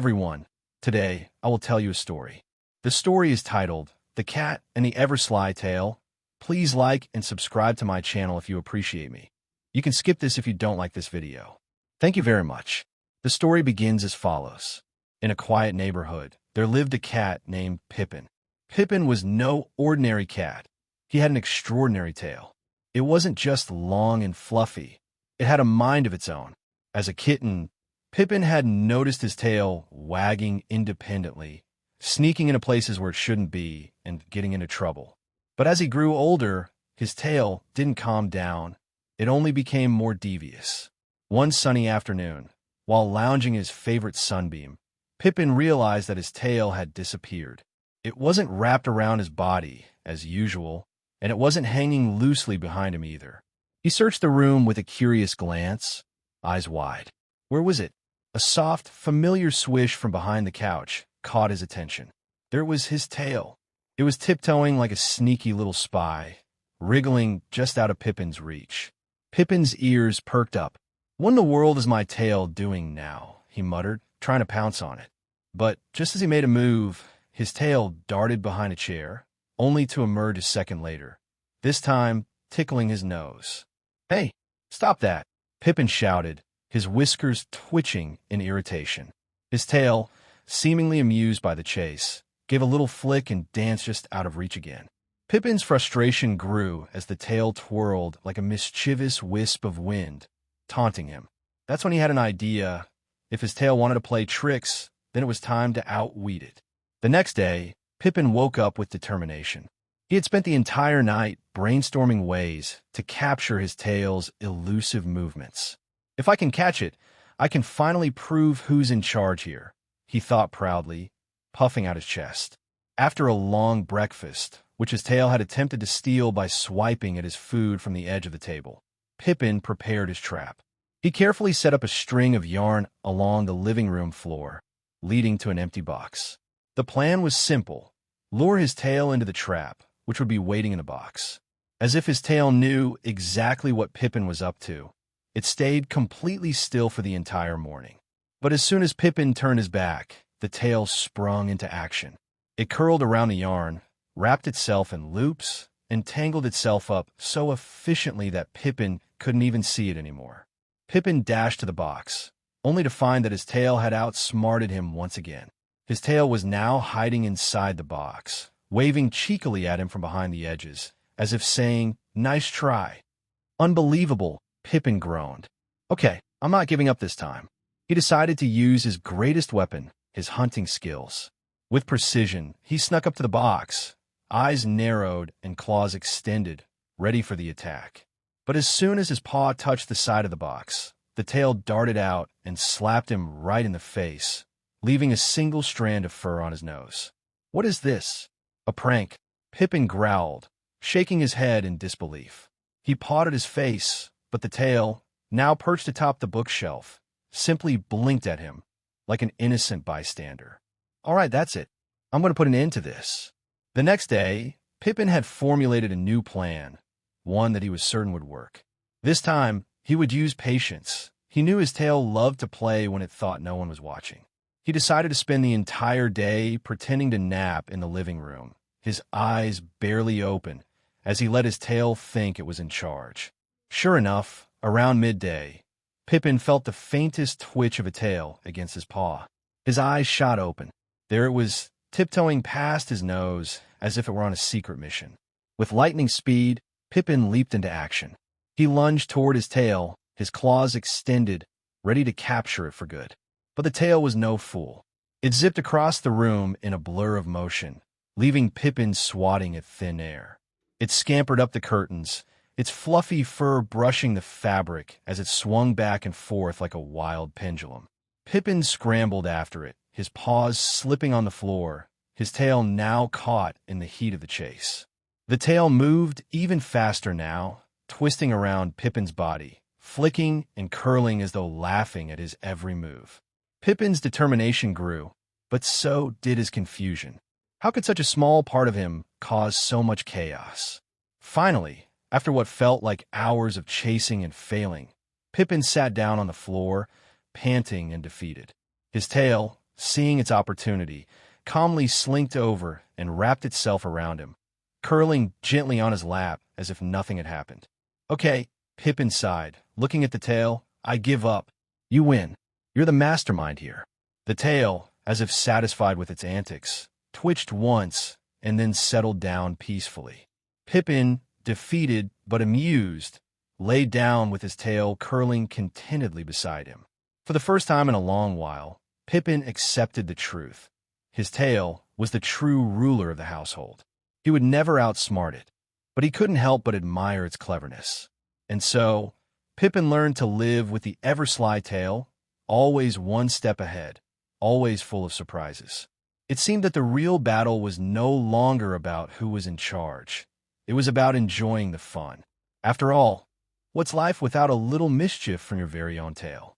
everyone. Today, I will tell you a story. The story is titled, The Cat and the Ever-Sly Tail. Please like and subscribe to my channel if you appreciate me. You can skip this if you don't like this video. Thank you very much. The story begins as follows. In a quiet neighborhood, there lived a cat named Pippin. Pippin was no ordinary cat. He had an extraordinary tail. It wasn't just long and fluffy. It had a mind of its own. As a kitten, Pippin had noticed his tail wagging independently, sneaking into places where it shouldn't be, and getting into trouble. But as he grew older, his tail didn't calm down. It only became more devious. One sunny afternoon, while lounging his favorite sunbeam, Pippin realized that his tail had disappeared. It wasn't wrapped around his body, as usual, and it wasn't hanging loosely behind him either. He searched the room with a curious glance, eyes wide. Where was it? A soft, familiar swish from behind the couch caught his attention. There was his tail. It was tiptoeing like a sneaky little spy, wriggling just out of Pippin's reach. Pippin's ears perked up. "What in the world is my tail doing now?" he muttered, trying to pounce on it. But just as he made a move, his tail darted behind a chair, only to emerge a second later, this time tickling his nose. "Hey, stop that!" Pippin shouted, his whiskers twitching in irritation. His tail, seemingly amused by the chase, gave a little flick and danced just out of reach again. Pippin's frustration grew as the tail twirled like a mischievous wisp of wind, taunting him. That's when he had an idea. If his tail wanted to play tricks, then it was time to outweed it. The next day, Pippin woke up with determination. He had spent the entire night brainstorming ways to capture his tail's elusive movements. "If I can catch it, I can finally prove who's in charge here," he thought proudly, puffing out his chest. After a long breakfast, which his tail had attempted to steal by swiping at his food from the edge of the table, Pippin prepared his trap. He carefully set up a string of yarn along the living room floor, leading to an empty box. The plan was simple. Lure his tail into the trap, which would be waiting in the box. As if his tail knew exactly what Pippin was up to, it stayed completely still for the entire morning. But as soon as Pippin turned his back, the tail sprung into action. It curled around the yarn, wrapped itself in loops, and tangled itself up so efficiently that Pippin couldn't even see it anymore. Pippin dashed to the box, only to find that his tail had outsmarted him once again. His tail was now hiding inside the box, waving cheekily at him from behind the edges, as if saying, "Nice try." "Unbelievable," Pippin groaned. "Okay, I'm not giving up this time." He decided to use his greatest weapon, his hunting skills. With precision, he snuck up to the box, eyes narrowed and claws extended, ready for the attack. But as soon as his paw touched the side of the box, the tail darted out and slapped him right in the face, leaving a single strand of fur on his nose. "What is this? A prank?" Pippin growled, shaking his head in disbelief. He pawed at his face, but the tail, now perched atop the bookshelf, simply blinked at him like an innocent bystander. "All right, that's it. I'm going to put an end to this." The next day, Pippin had formulated a new plan, one that he was certain would work. This time, he would use patience. He knew his tail loved to play when it thought no one was watching. He decided to spend the entire day pretending to nap in the living room, his eyes barely open, as he let his tail think it was in charge. Sure enough, around midday, Pippin felt the faintest twitch of a tail against his paw. His eyes shot open. There it was, tiptoeing past his nose as if it were on a secret mission. With lightning speed, Pippin leaped into action. He lunged toward his tail, his claws extended, ready to capture it for good. But the tail was no fool. It zipped across the room in a blur of motion, leaving Pippin swatting at thin air. It scampered up the curtains, its fluffy fur brushing the fabric as it swung back and forth like a wild pendulum. Pippin scrambled after it, his paws slipping on the floor, his tail now caught in the heat of the chase. The tail moved even faster now, twisting around Pippin's body, flicking and curling as though laughing at his every move. Pippin's determination grew, but so did his confusion. How could such a small part of him cause so much chaos? Finally, after what felt like hours of chasing and failing, Pippin sat down on the floor, panting and defeated. His tail, seeing its opportunity, calmly slinked over and wrapped itself around him, curling gently on his lap as if nothing had happened. "Okay," Pippin sighed, looking at the tail. "I give up. You win. You're the mastermind here." The tail, as if satisfied with its antics, twitched once and then settled down peacefully. Pippin, defeated but amused, lay down with his tail curling contentedly beside him. For the first time in a long while, Pippin accepted the truth. His tail was the true ruler of the household. He would never outsmart it, but he couldn't help but admire its cleverness. And so, Pippin learned to live with the ever-sly tail, always one step ahead, always full of surprises. It seemed that the real battle was no longer about who was in charge. It was about enjoying the fun. After all, what's life without a little mischief from your very own tail?